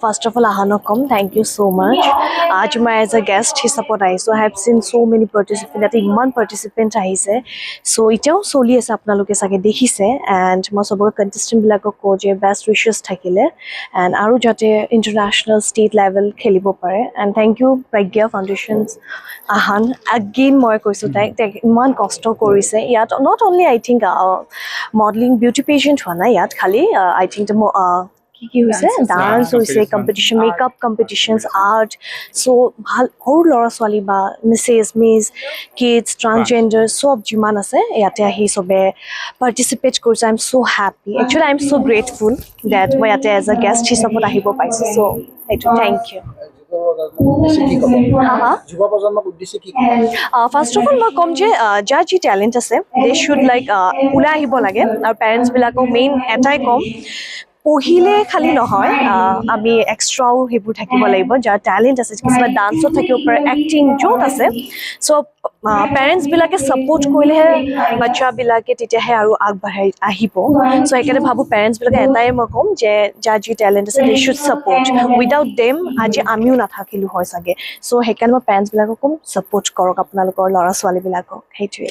First of all, Ahanokom, thank you so much. Ajma as a guest, he support I. So I have seen so many participants. That one participant I say. So itao soli ase apnaloke sage dekhise and মই সবক contestant বিলাকক কও যে best wishes থাকিলে and aru jate international state level খেলিব পাৰে and thank you Pragya Foundations Ahan again মই কৈছো তাই ইমান কষ্ট কৰিছে ইয়াত not only I think modeling beauty pageant হোৱা নাই ইয়াত খালি I think কি হৈছে ডান্স হৈছে competition makeup competitions art so ভাল সৰু ল'ৰা ছোৱালী বা মিছ কিডস ট্ৰান্সজেন্ডাৰ সব যিমান আছে ইয়াতে আহি সবে পাৰ্টিসিপেট কৰিছে I am so happy actually I am so grateful that মই ইয়াতে এজ আ গেষ্ট হিচাপত আহিব পাইছো সো এইটো thank you first of all মই ক'ম যে যাৰ যি টেলেণ্ট আছে দে শুড লাইক ওলাই আহিব লাগে আৰু পেৰেণ্টছ বিলাকক মেইন এটাই ক'ম পঢ়িলে খালি নহয় আমি এক্সট্ৰাও সেইবোৰ থাকিব লাগিব যাৰ টেলেণ্ট আছে কিছুমান ডান্সত থাকিব পাৰে এক্টিং য'ত আছে চ' পেৰেণ্টছ বিলাকে ছাপোৰ্ট কৰিলেহে বাচ্চাবিলাকে তেতিয়াহে আৰু আগবাঢ়াই আহিব চ' সেইকাৰণে ভাবোঁ পেৰেণ্টছ বিলাকে এটাই মই ক'ম যে যাৰ যি টেলেণ্ট আছে they should support without them আজি আমিও নাথাকিলোঁ হয় চাগে চ' সেইকাৰণে মই পেৰেণ্টছ বিলাকক ক'ম ছাপোৰ্ট কৰক আপোনালোকৰ ল'ৰা ছোৱালীবিলাকক সেইটোৱে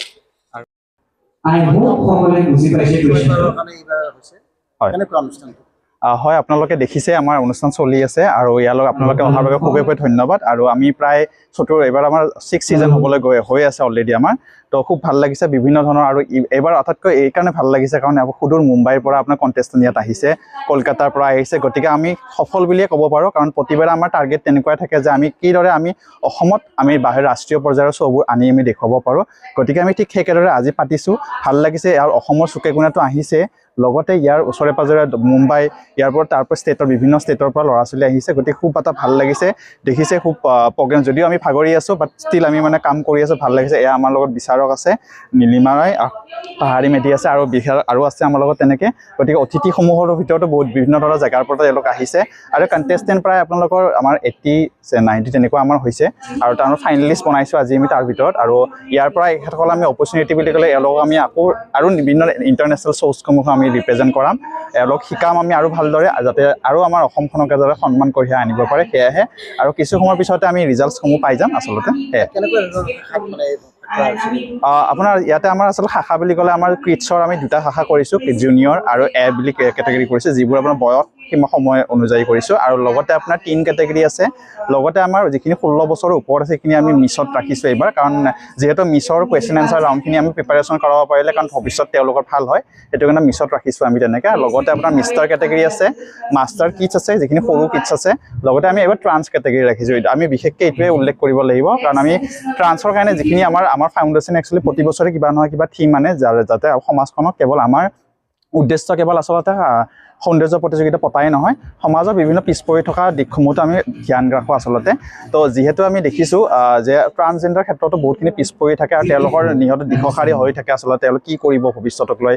হয় আপোনালোকে দেখিছে আমাৰ অনুষ্ঠান চলি আছে আৰু ইয়ালৈ আপোনালোকে অহাৰ বাবে খুবেই ধন্যবাদ আৰু আমি প্ৰায় ছোটৰ এবাৰ আমাৰ 6 সিজন হ'বলৈ হৈ আছে অলৰেডি আমাৰ তো খুব ভাল লাগিছে বিভিন্ন ধৰণৰ আৰু এবাৰ আটাইতকৈ এই কাৰণে ভাল লাগিছে কাৰণ সুদূৰ মুম্বাইৰ পৰা আপোনাৰ কণ্টেষ্টেণ্ট ইয়াত আহিছে কলকাতাৰ পৰা আহিছে গতিকে আমি সফল বুলিয়ে ক'ব পাৰোঁ কাৰণ প্ৰতিবাৰে আমাৰ টাৰ্গেট তেনেকুৱাই থাকে যে আমি কিদৰে আমি অসমত আমি বাহিৰ ৰাষ্ট্ৰীয় পৰ্যায়ৰ শ্ব'বোৰ আনি আমি দেখুৱাব পাৰোঁ গতিকে আমি ঠিক সেইদৰে আজি পাতিছোঁ ভাল লাগিছে আৰু অসমৰ চুকে কোণেতো আহিছে লগতে ইয়াৰ ওচৰে পাজৰে মুম্বাই ইয়াৰ পৰা তাৰপৰা ষ্টেটৰ বিভিন্ন ষ্টেটৰ পৰা ল'ৰা ছোৱালী আহিছে গতিকে খুব এটা ভাল লাগিছে দেখিছে খুব প্ৰগ্ৰেম যদিও আমি ভাগৰি আছোঁ বাট ষ্টিল আমি মানে কাম কৰি আছোঁ ভাল লাগিছে এয়া আমাৰ লগত বিচাৰক আছে নীলিমা ৰায় পাহাৰী মেধি আছে আৰু বিহাৰ আৰু আছে আমাৰ লগত তেনেকৈ গতিকে অতিথিসমূহৰ ভিতৰতো বহুত বিভিন্ন ধৰণৰ জেগাৰ পৰা তেওঁলোক আহিছে আৰু কণ্টেষ্টেণ্ট প্ৰায় আপোনালোকৰ আমাৰ 80-90 তেনেকুৱা আমাৰ হৈছে আৰু তাৰ ফাইনেলিষ্ট বনাইছোঁ আজি আমি তাৰ ভিতৰত আৰু ইয়াৰ পৰা এখেতসকল আমি অপৰচুনিটি বুলি ক'লে এওঁলোকক আমি আকৌ আৰু বিভিন্ন ইণ্টাৰনেশ্যনেল শ্ব'সমূহ আমি ৰিপ্ৰেজেণ্ট কৰাম এওঁলোক শিকাম আমি আৰু ভালদৰে যাতে আৰু আমাৰ অসমখনকে যাতে সন্মান কঢ়িয়াই আনিব পাৰে সেয়াহে আৰু কিছু সময়ৰ পিছতে আমি ৰিজাল্টসমূহ পাই যাম আচলতে আপোনাৰ ইয়াতে আমাৰ আচলতে শাখা বুলি ক'লে আমাৰ কিডছৰ আমি দুটা শাখা কৰিছোঁ জুনিয়ৰ আৰু এ বুলি কেটেগৰী কৰিছোঁ যিবোৰ আপোনাৰ বয়স সীমা সময় অনুযায়ী কৰিছোঁ আৰু লগতে আপোনাৰ 3 কেটেগৰী আছে লগতে আমাৰ যিখিনি 16 বছৰৰ ওপৰত আছে সেইখিনি আমি মিছত ৰাখিছোঁ এইবাৰ কাৰণ যিহেতু মিছৰ কুৱেশ্যন এনচাৰ ৰাউণ্ডখিনি আমি প্ৰিপাৰেশ্যন কৰাব পাৰিলে কাৰণ ভৱিষ্যত তেওঁলোকৰ ভাল হয় সেইটো কাৰণে মিছত ৰাখিছোঁ আমি তেনেকৈ লগতে আপোনাৰ মিষ্টাৰ কেটেগৰী আছে মাষ্টাৰ কিডছ আছে যিখিনি সৰু কিডছ আছে লগতে আমি এইবাৰ ট্ৰান্স কেটেগৰী ৰাখিছোঁ আমি বিশেষকৈ এইটোৱে উল্লেখ কৰিব লাগিব কাৰণ আমি ট্ৰান্সৰ কাৰণে যিখিনি আমাৰ ফাউণ্ডেশ্যন একচুৱেলি প্ৰতি বছৰে কিবা নহয় কিবা থিম মানে যাতে সমাজখনক কেৱল আমাৰ উদ্দেশ্য কেৱল আচলতে সৌন্দৰ্য প্ৰতিযোগিতা পতাই নহয় সমাজৰ বিভিন্ন পিছপৰি থকা দিশসমূহতো আমি ধ্যান ৰাখোঁ আচলতে তো যিহেতু আমি দেখিছোঁ যে ট্ৰান্সজেণ্ডাৰ ক্ষেত্ৰতো বহুতখিনি পিছপৰি থাকে আৰু তেওঁলোকৰ নিহত দিশকাৰী হৈ থাকে আচলতে তেওঁলোক কি কৰিব ভৱিষ্যতক লৈ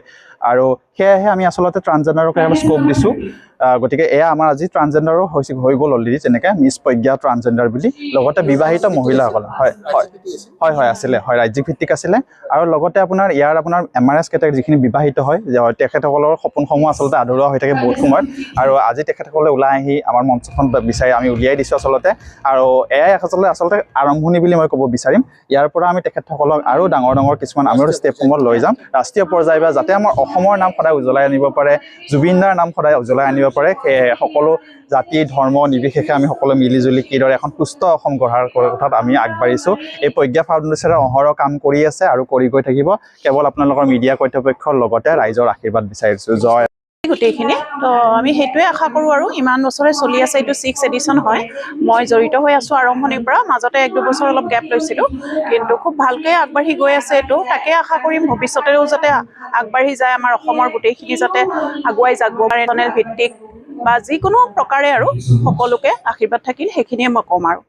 আৰু সেয়েহে আমি আচলতে ট্ৰান্সজেণ্ডাৰক স্কোপ দিছোঁ গতিকে এয়া আমাৰ আজি ট্ৰান্সজেণ্ডাৰো হৈ গ'ল অলৰেডি যেনেকৈ মিছ প্ৰজ্ঞা ট্ৰান্সজেণ্ডাৰ বুলি লগতে বিবাহিত মহিলাসকল হয় আছিলে হয় ৰাজ্যিক ভিত্তিক আছিলে আৰু লগতে আপোনাৰ ইয়াৰ আপোনাৰ MRS কেটেগৰী যিখিনি বিবাহিত হয় তেখেতসকলৰ সপোনসমূহ আচলতে আধৰুৱা হৈ থাকে বহুত সময়ত আৰু আজি তেখেতসকলে ওলাই আহি আমাৰ মঞ্চখন বিচাৰি আমি উলিয়াই দিছোঁ আচলতে আৰু এয়াই আচলতে আৰম্ভণি বুলি মই ক'ব বিচাৰিম ইয়াৰ পৰা আমি তেখেতসকলক আৰু ডাঙৰ কিছুমান আমি ষ্টেপসমূহত লৈ যাম ৰাষ্ট্ৰীয় পৰ্যায় বা যাতে আমাৰ অসমৰ নাম সদায় উজ্বলাই আনিব পাৰে জুবিন দাৰ নাম সদায় উজ্বলাই আনিব পাৰে সকলো জাতি ধৰ্ম নিৰ্বিশেষে আমি সকলো মিলিজুলি কিদৰে এখন সুস্থ অসম গঢ়াৰ কথাত আমি আগবাঢ়িছোঁ এই প্ৰজ্ঞা ফাউণ্ডেশ্যনে অহৰহ কাম কৰি আছে আৰু কৰি গৈ থাকিব কেৱল আপোনালোকৰ মিডিয়া কৰ্তৃপক্ষৰ লগতে ৰাইজৰ আশীৰ্বাদ বিচাৰিছোঁ জয় গোটেইখিনি তো আমি সেইটোৱে আশা কৰোঁ আৰু ইমান বছৰে চলি আছে এইটো 6 এডিশ্যন হয় মই জড়িত হৈ আছোঁ আৰম্ভণিৰ পৰা মাজতে 1-2 বছৰ অলপ গেপ লৈছিলোঁ কিন্তু খুব ভালকৈ আগবাঢ়ি গৈ আছে এইটো তাকে আশা কৰিম ভৱিষ্যতেও যাতে আগবাঢ়ি যায় আমাৰ অসমৰ গোটেইখিনি যাতে আগুৱাই যাব পাৰে ভিত্তিক বা যিকোনো প্ৰকাৰে আৰু সকলোকে আশীৰ্বাদ থাকিল সেইখিনিয়ে মই ক'ম আৰু